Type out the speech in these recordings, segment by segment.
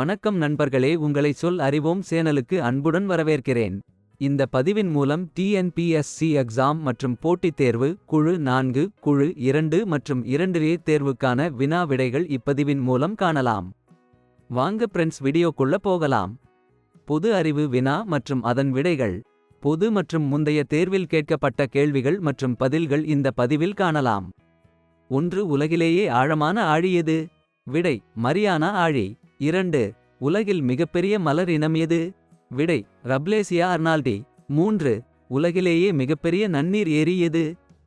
வணக்கம் நண்பர்களே, உங்களை சொல் அறிவோம் சேனலுக்கு அன்புடன் வரவேற்கிறேன். இந்த பதிவின் மூலம் டிஎன்பிஎஸ்சி எக்ஸாம் மற்றும் போட்டித் தேர்வு குழு 4 குழு 2 மற்றும் 2A தேர்வுக்கான வினா விடைகள் இப்பதிவின் மூலம் காணலாம். வாங்க ஃப்ரெண்ட்ஸ், வீடியோக்குள்ள போகலாம். பொது அறிவு வினா மற்றும் அதன் விடைகள். பொது மற்றும் முந்தைய தேர்வில் கேட்கப்பட்ட கேள்விகள் மற்றும் பதில்கள் இந்த பதிவில் காணலாம். 1. உலகிலேயே ஆழமான ஆழி எது? விடை: மரியானா ஆழி. 2. உலகில் மிகப்பெரிய மலர் இனம் எது? விடை: ரப்லேசியா அர்னால்டி. 3. உலகிலேயே மிகப்பெரிய நன்னீர் ஏரி எது?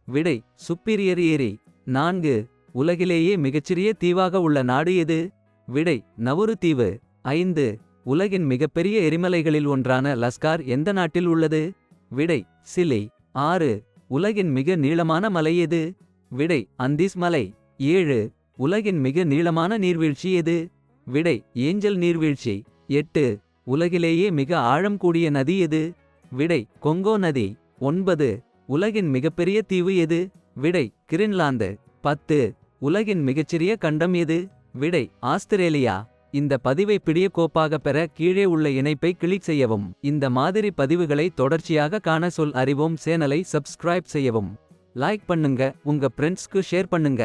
விடை: சுப்பீரியர் ஏரி. 4. உலகிலேயே மிகச்சிறிய தீவாக உள்ள நாடு எது? விடை: நவுரு தீவு. 5. உலகின் மிகப்பெரிய எரிமலைகளில் ஒன்றான லஸ்கார் எந்த நாட்டில் உள்ளது? விடை: சிலி. 6. உலகின் மிக நீளமான மலை எது? விடை: அந்தீஸ் மலை. 7. உலகின் மிக நீளமான நீர்வீழ்ச்சி எது? விடை: ஏஞ்சல் நீர்வீழ்ச்சி. 8. உலகிலேயே மிக ஆழம் கூடிய நதி எது? விடை: கொங்கோ நதி. 9. உலகின் மிகப்பெரிய தீவு எது? விடை: கிரீன்லாந்து. 10. உலகின் மிகச்சிறிய கண்டம் எது? விடை: ஆஸ்திரேலியா. இந்த பதிவை பிடிஎஃப் பெற கீழே உள்ள இணைப்பை கிளிக் செய்யவும். இந்த மாதிரி பதிவுகளை தொடர்ச்சியாக காண சொல் அறிவோம் சேனலை சப்ஸ்கிரைப் செய்யவும். லைக் பண்ணுங்க, உங்க ஃப்ரெண்ட்ஸ்க்கு ஷேர் பண்ணுங்க.